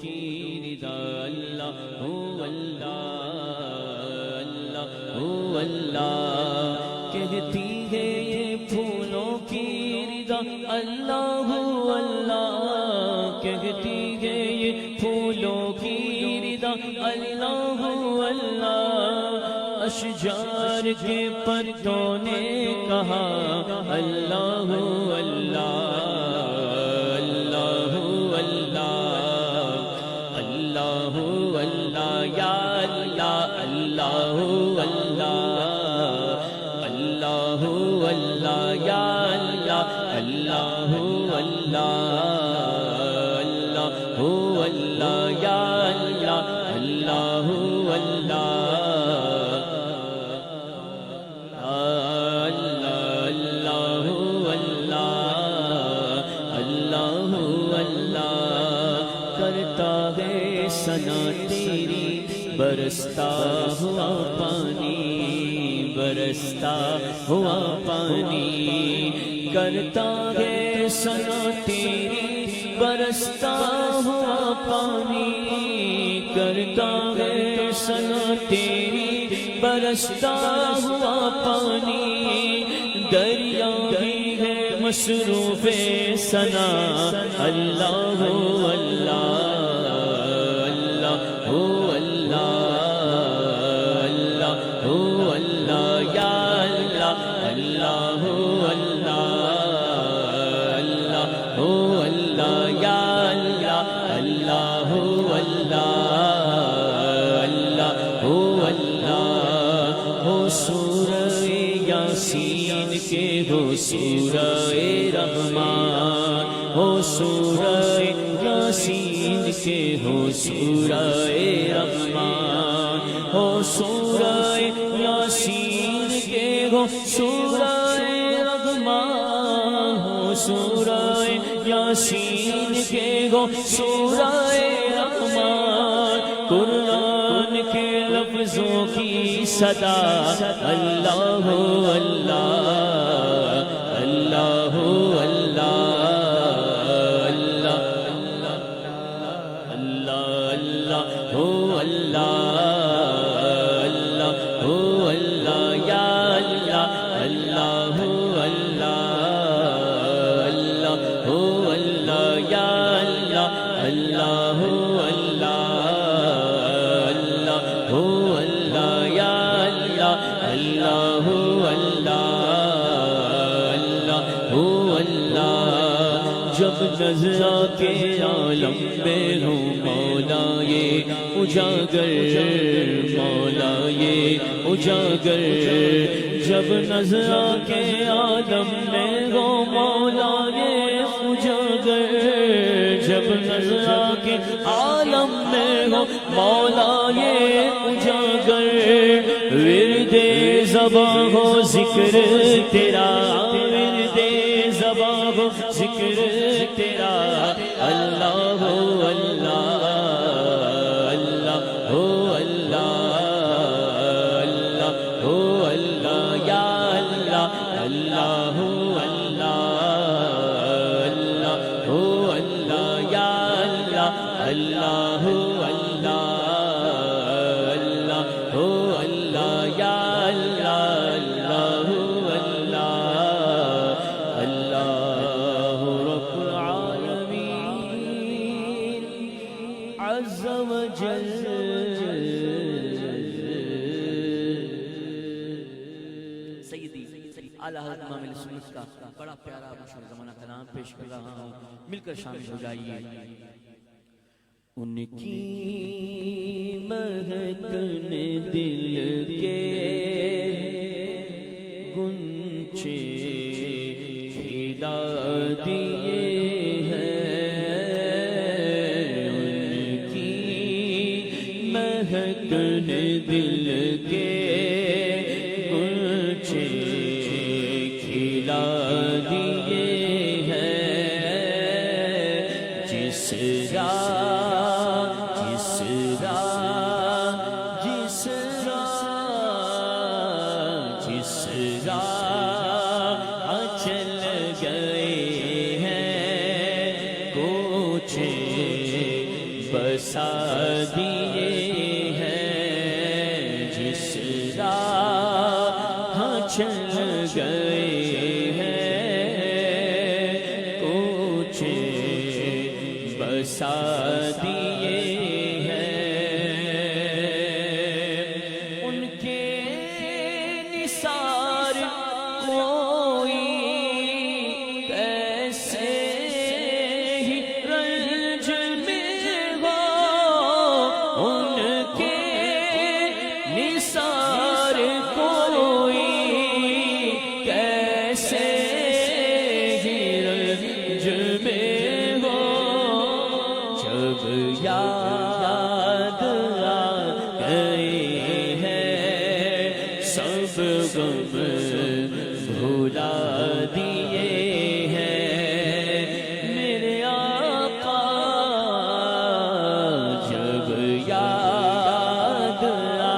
کی رضا اللہ اللہ کہتی ہے یہ پھولوں کی رضا اللہ اللہ کہتی ہے یہ پھولوں کی رضا اللہ اللہ اشجار کے پرتوں نے کہا اللہ اللہ یا اللہ اللہ اللہ اللہ یا اللہ اللہ اللہ اللہ یا اللہ اللہ اللہ اللہ کرتا ہے ثنا تیری برستا ہوا پانی برستا ہوا پانی کرتا ہے ثنا تیری برستا ہوا پانی کرتا ہے ثنا تیری برستا ہوا پانی دریا بھی ہے مصروف ثنا اللہ اللہ یاسین کے ہو سورہ رحمان ہو سورہ یاسین کے ہو سورہ رحمان ہو سورہ یاسین کے ہو سورہ رحمان ہو سورہ یاسین کے ہو سورہ رحمان قرآن کے لفظوں کی صدا اللہ اللہ اللہ اللہ اللہ اللہ ہو اللہ اللہ یا اللہ اللہ اللہ ہو اللہ یا اللہ اللہ جب نظر کے عالم میں ہوں مولا یہ اجاگر مولا یہ اجاگر جب نظر کے عالم میں ہوں مولا یہ اجاگر جب نظر کے عالم میں ہوں مولا یہ اجاگر ورد زباں ہو ذکر تیرا ورد زباں ہو ذکر تیرا اللہ اللہ اللہ ہو اللہ ہو اللہ یا اللہ اللہ اللہ ہو اللہ یا اللہ اللہ اللہ ہو اللہ یا اعلیٰ حضرت امام اہل سنت کا بڑا پیارا مشہور زمانہ کلام پیش کر رہا ہوں، مل کر شامل ہو جائیے۔ ان کی مہکنے دل کے گنچے کھلا دیے ہیں، ان کی مہکنے دل کے بسا دیے ہیں، جس راہ چل گئے ہیں، اونچے بسا دیے ہیں، ان کے نثار کوئی کیسے ہی رنج میں ہو، ان کے نثار کوئی کیسے ہی رنج میں ہو، جب یاد آ گئے ہیں سب غم بھلا دیے ہیں میرے آقا، جب یاد آ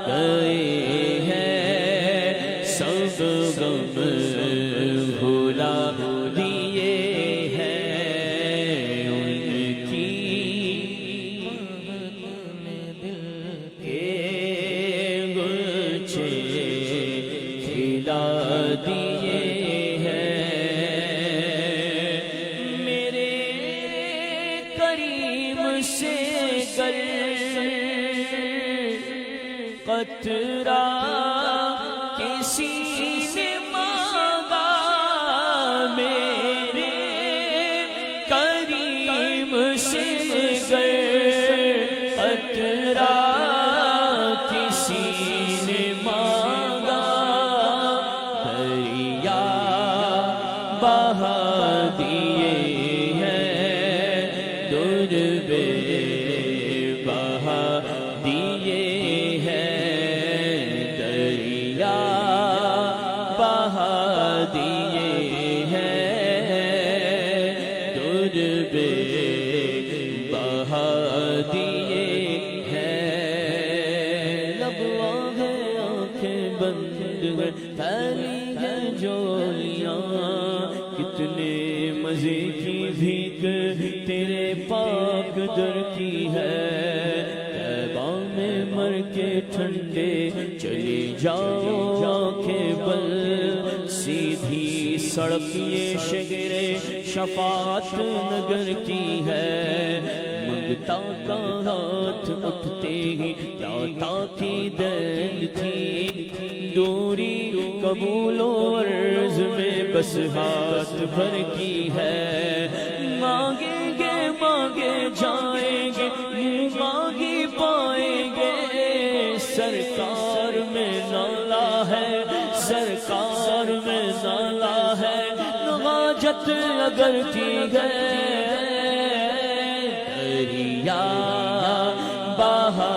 گئے ہیں سب غم بھلا دیے ہیں، ان کی کے گلچے کھلا دیے ہیں، میرے کریم سے گر قطرہ کسی نے مانگا، میرے کریم سے گر قطرہ کسی نے مانگا، دریا بہا دیے ہیں، دودھ بے بہا دیے ہیں، دریا بہا دیے ہیں، دودھ بے بہا دیے ہیں، لبوا ہے آنکھیں بند ہے، پھیلی ہے جولیاں، کتنے مزے کی بھیک تیرے پاک در کی ہے، طیبہ میں مر کے ٹھنڈے چلی جاؤ آنکھیں بل، سیدھی سڑک یہ شہر شفاعت نگر کی ہے، منگتا کا ہاتھ اٹھتے ہی داتا کی دین تھی، دوری قبول و عرض میں بس ہاتھ بھر کی ہے، مانگیں گے مانگے جائیں گے، مانگی پائیں گے، سرکار میں نالا ہے، سرکار میں نالا ہے، حاجت اگر کی گئے دریا بہا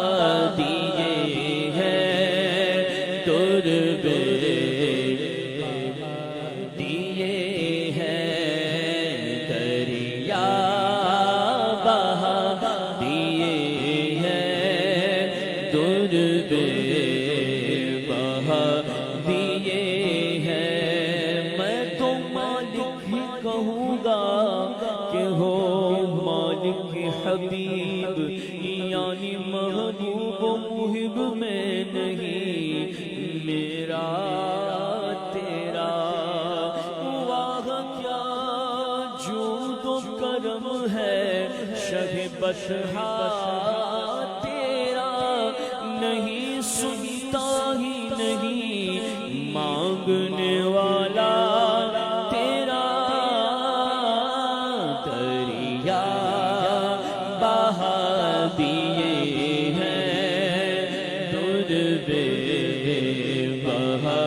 دیے ہیں، دور بے دیے ہیں، دریا بہا دیے ہیں، دور بے بہا دیے ہیں، میں تو مالک ہی کہوں گا کہ ہو مالک حبیب، یعنی محبوب و محب میں نہیں، میرا تیرا واہ کیا جود و کرم ہے، شہ بطحا تیرا نہیں سنتا ہی نہیں، مانگنے والا تیرا، دریا بہا دیے ہیں، دودھ بے بہا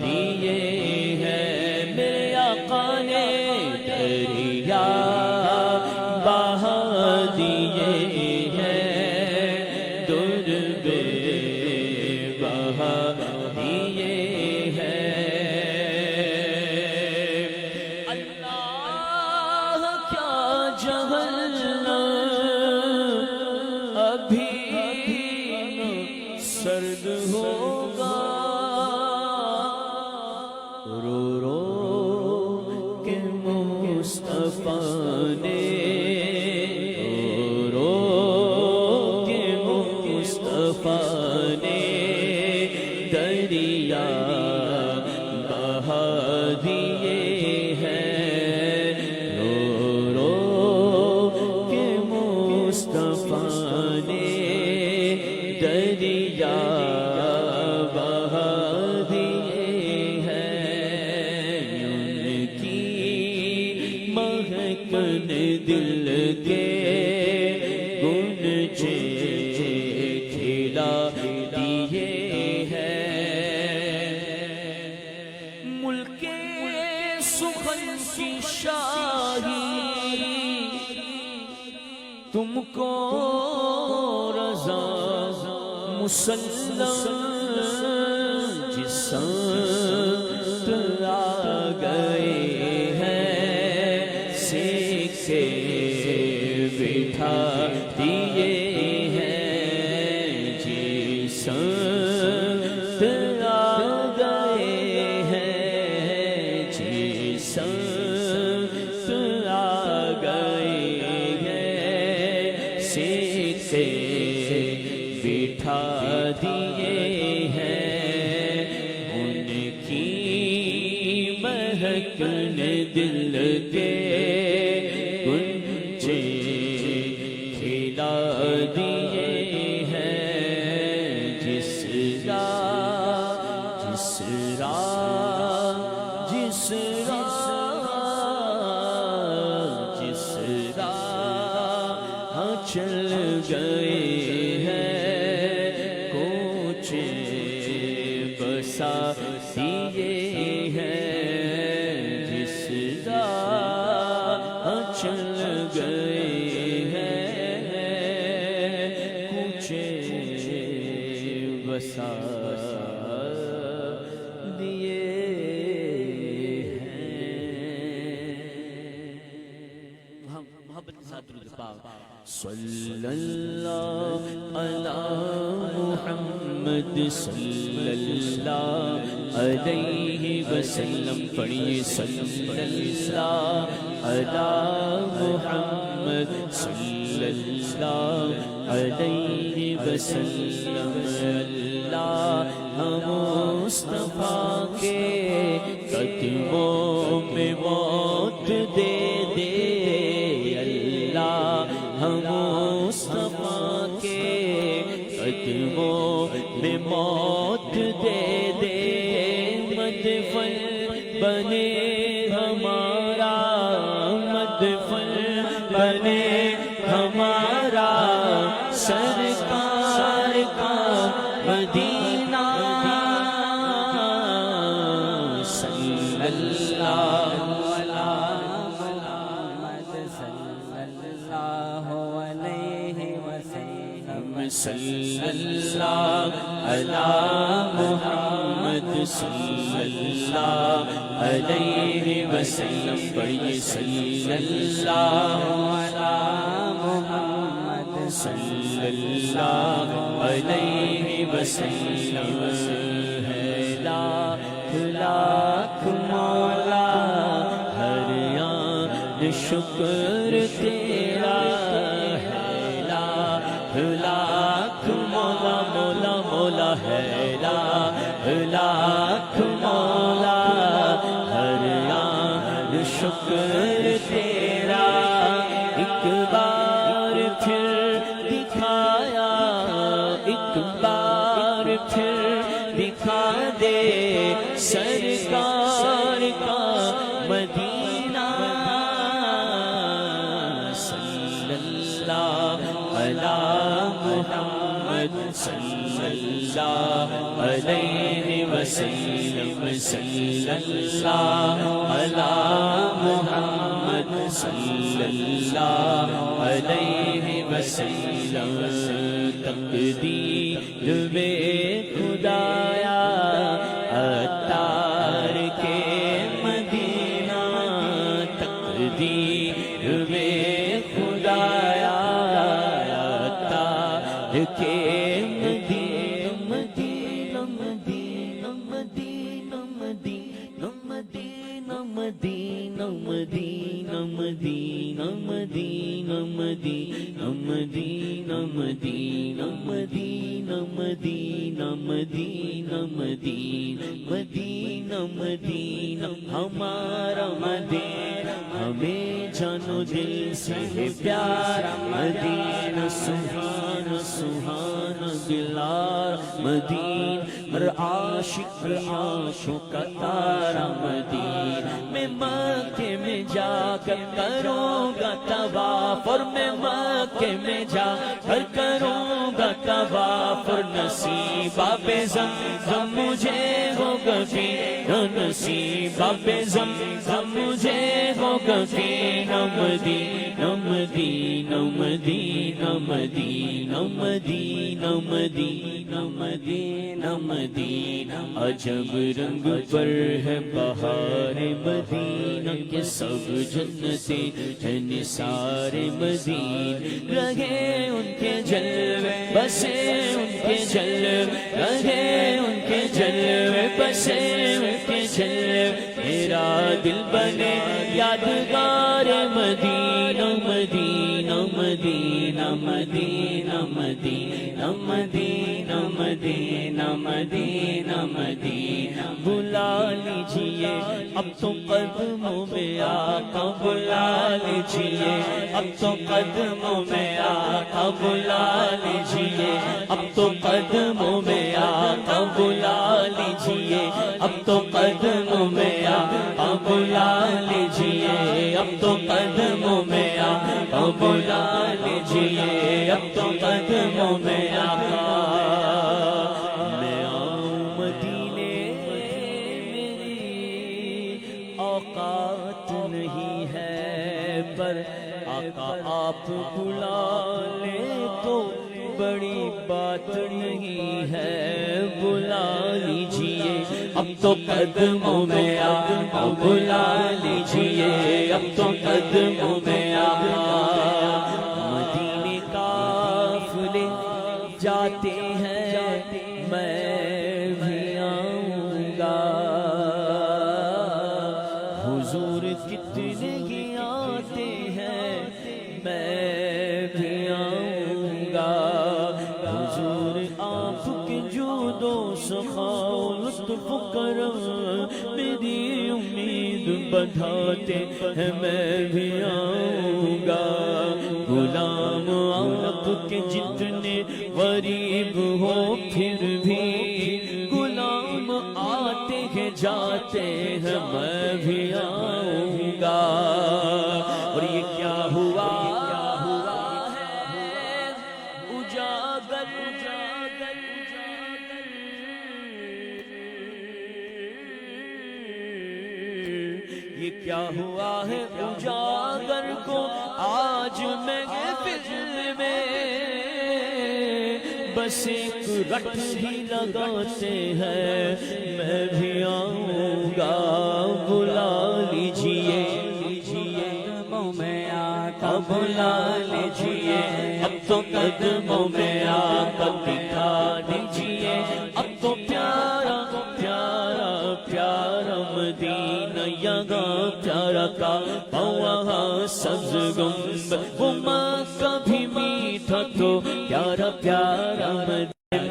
دیے ہیں، میرے آقا نے دریا بہا دیے ہیں، دودھ بے بہا دیے ہیں، اللہ کیا جہنم ابھی سرد ہوگا، رو رو کے مصطفیٰ نے رو رو مہکن دل کے گنجے کھلا دیے ہیں ملک سخن کی شاہی تم کو رضا مسلم جس سمت آ گئے ہیں سکے بٹھا دیے ہیں جس سمت آ گئے ہیں جس سمت آ گئے ہیں سکے بٹھا دیے ہیں ان کی مہکن دل کے گنجے کھلا دیے ہیں جس راہ چل گئے ہیں کوچے بسا دیے ہیں جس راہ چل گئے ہیں کوچے بسا دیے ہیں محبت کے ساتھ درود پاک صلی اللہ علی محمد صلی اللہ علیہ وسلم پڑھیے صلی اللہ علی محمد صلی اللہ علیہ وسلم اللہ مصطفیٰ کے قدموں میں موت دے دے اللہ مصطفیٰ کے قدموں میں موت دے دے مدفن بنے ہمارا مدفن بنے ہمارا سرکار کا مدینہ صلی اللہ صلی اللہ علی محمد صلی اللہ علیہ وسلم پڑھیے صلی اللہ علی محمد صلی اللہ علیہ وسلم ہے لاکھ لاکھ مولا ہر آن شکر تیرا لاکھ مولا مولا مولا ہے لاکھ مولا ہر آن شکر تیرا ایک بار پھر دکھایا ایک بار پھر دکھا دے سرکار کا مدینہ صلی اللہ علی محمد صلی اللہ علیہ وسلم صلی اللہ علی محمد صلی اللہ علیہ وسلم تقدیر میں خدایا عطار کے مدینہ تقدیر میں خدایا کے مدینہ مدینہ مدینہ مدینہ مدینہ مدینہ مدینہ مدینہ مدینہ مدینہ مدینہ مدینہ مدینہ مدینہ مدینہ مدینہ مدینہ مدینہ ہمارا مدینہ ہمیں جانو دل سے ہے پیارا مدینہ سبحان سبحان دلار مدینہ ہر عاشق کی آنکھوں کا تارا مدینہ میں مکے میں جا کر کروں گا طواف اور میں مکے میں جا کر کروں گا طواف اور نصیب آب زمزم مجھے ہوگا پینا نصیب آب زمزم مجھے ہوگا پینا مدینہ مدینہ مدینہ مدینہ مدینہ مدینہ مدینہ مدینہ عجب رنگ پر ہے بہار مدینہ کے سب جنتیں ہیں نثار مدینہ رہے ان کے جلوے بسے ان کے جلوے رہے ان کے جلوے بسے ان کے جلوے میرا دل بنے یادگار مدینہ مدینہ مدینہ مدینہ مدینہ مدینہ مدینہ مدینہ مدینہ بلا لیجیے اب تو قدموں میں آقا بلا لیجیے اب تو قدموں میں آقا بلا لیجیے اب تو قدموں میں آقا بلا لیجیے اب تو قدموں میں آقا بلا لیجیے اب تو قدموں میں آقا بلا لیجیے اب تو قدموں میں آقا میں آؤں مدینے میری اوقات نہیں ہے پر آقا آپ بلا لے تو بڑی بات نہیں ہے بلا لیجیے اب تو قدموں میں آقا بلا لیجیے اب تو قدموں میں آقا مدینے قافلے جاتے ہیں میں بھی آؤں گا حضور کتنے ہی آتے ہیں میں بھی آؤں گا حضور آپ کے جود و سخا و لطف و کرم میری امید بڑھاتے ہیں میں بھی آؤں گا غلام آپ کے جتنے غریب ہو پھر بھی غلام آتے ہیں جاتے ہیں میں بھی آؤں گا اور یہ کیا ہوا ہے اجاگر یہ کیا ہوا ہے اجاگر کو آج محفل میں بس ایک رٹ ہی لگاتے ہیں میں بھی آؤں گا بلا لیجیے قدموں میں آقا بلا لیجیے اب تو قدموں میں آقا دکھا دیجیے اب تو پیارا پیارا پیارا مدینہ یہاں پیارا کا وہاں سبز گنبد وہ مکہ بھی میٹھا تو پیارا پیارا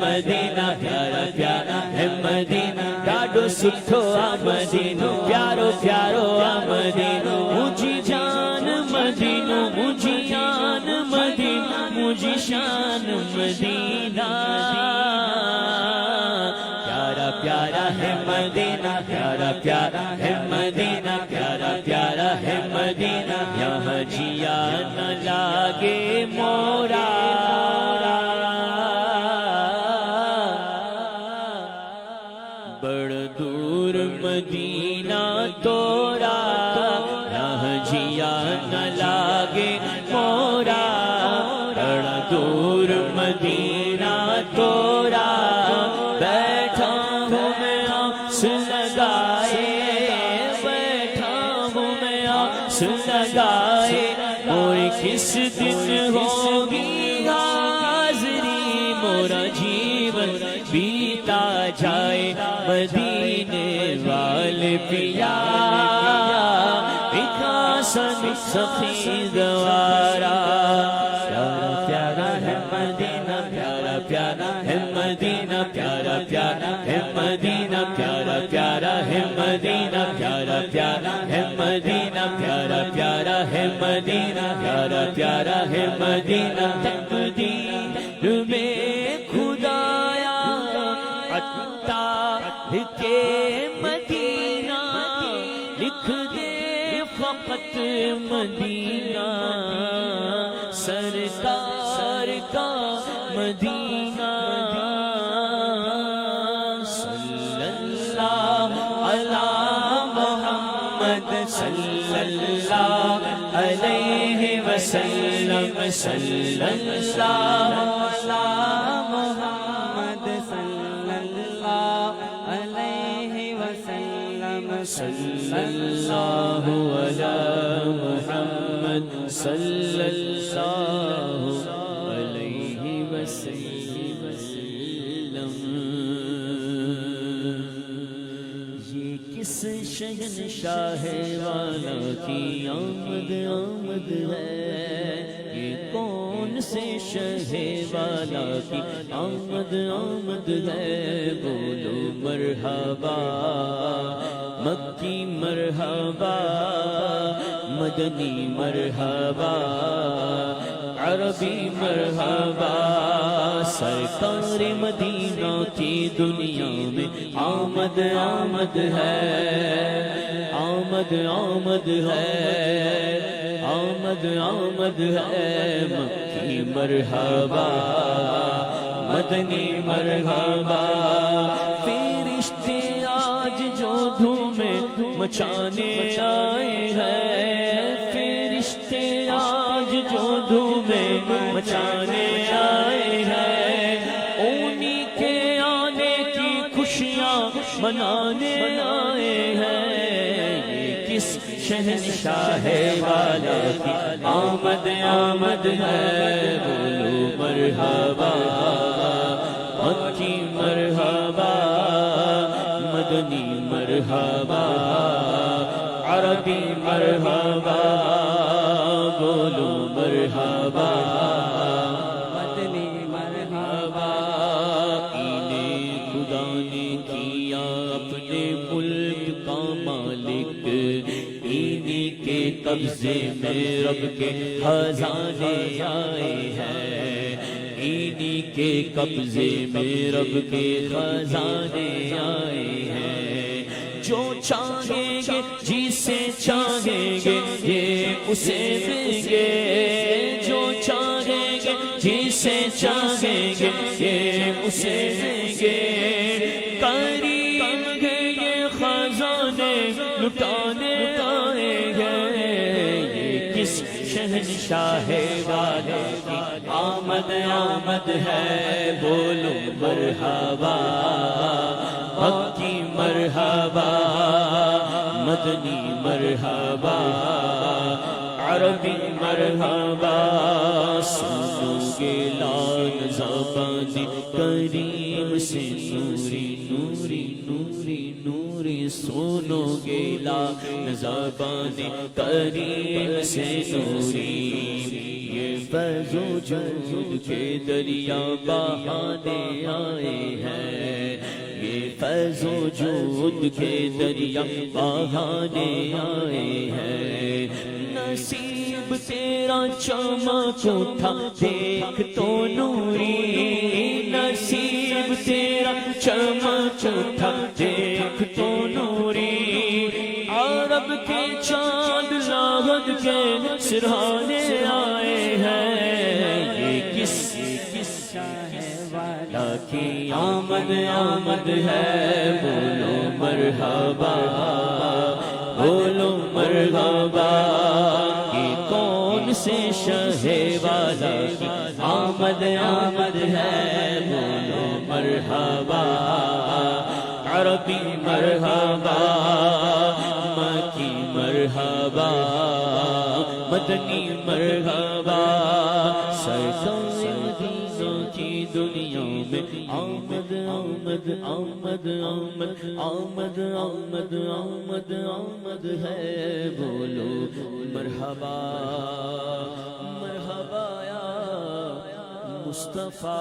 مدینہ پیارا پیارا ہے مدینہ ڈاڈو سٹھو آ مدینہ پیارو پیارو آ مدینہ مجھے جان مدینہ مجھے جان مدینہ مجھے شان مدینہ پیارا پیارا ہے مدینہ پیارا پیارا ہے مدینہ پیارا پیارا ہے مدینہ یہاں جیا نہ لاگے مورا بڑ دور مدینہ تورا یہاں جیا نہ لاگے مورا بڑا دور مدینہ تورا بیٹھا ہوں میں آس لگائے بیٹھا ہوں میں آس لگائے اور کس دن ہوگی حاضری مورا جیون بیتا جائے مدینے والے پیا سن سخی گوارا پیارا پیارا ہے مدینہ پیارا پیارا ہے مدینہ پیارا پیارا ہے مدینہ پیارا پیارا ہے مدینہ پیارا پیارا ہے مدینہ پیارا پیارا ہے مدینہ، پیارا پیارا ہے مدینہ، تقدیر میں خدایا عطار کے مدینہ لکھ دے فقط مدینہ، سرکار کا مدینہ، صلی اللہ علی محمد صلی اللہ علیہ وسلم، صلی اللہ علی محمد صلی اللہ علیہ وسلم، صلی اللہ علی محمد صلی اللہ علیہ وسلم۔ یہ کس شہنشاہ والا کی آمد آمد ہے، یہ کون سے شہ والا کی آمد آمد ہے، بولو مرحبا مکی مرحبا مدنی مرحبا عربی مرحبا، سرکار مدینہ کی دنیا میں آمد آمد ہے، آمد آمد ہے، آمد آمد ہے، مکی مرحبا مدنی مرحبا، فرشتے آج جو دھومیں مچانے آئے ہیں، فرشتے آج جو دھومیں مچانے آئے ہیں، انہی کے آنے کی خوشیاں منانے آئے ہیں، یہ کس شہنشاہ والا کی آمد آمد ہے، بولو مرحبا مکی مرحبا مدنی مرحبا عربی مرحبا، بولو مرحبا مدنی مرحبا، انہیں خدا نے کیا اپنے ملک کا مالک، انہی کے قبضے میں رب کے خزانے آئے ہیں، انہی کے قبضے میں رب کے خزانے آئے ہیں، جو چاہیں گے جسے چاہیں گے یہ اسے دیں گے، جو چاہیں گے جسے چاہیں گے یہ اسے دیں گے، کریم ہے یہ خزانے لٹانے آئے ہیں، یہ کس شہنشاہ والے کی آمد آمد ہے، بولو مرحبا مکی مرحبا مدنی مرحبا عربی مرحبا، سنو گے لال زبان کریم سے نوری نوری نوری نوری، سنو گے لال زبان کریم سے نوری، یہ فیض و جود کے دریا بہانے آئے ہیں، یہ فیض و جود کے دریا بہانے آئے ہیں، نصیب تیرا چمک اٹھا دیکھ تو نوری، نصیب تیرا چمک اٹھا دیکھ تو نوری، عرب کے چاند لاہد کے سرہانے آئے ہیں، یہ کس والا کی آمد آمد ہے، بولو مرحبا بولو مرحبا، یہ کون سے شہ والا کی آمد آمد ہے، بولو مرحبا عربی مرحبا مکی مرحبا مدنی مرحبا، سرکار مدینہ کی دنیا میں آمد آمد آمد آمد آمد آمد آمد آمد ہے، بولو مرحبا مرحبا یا مصطفیٰ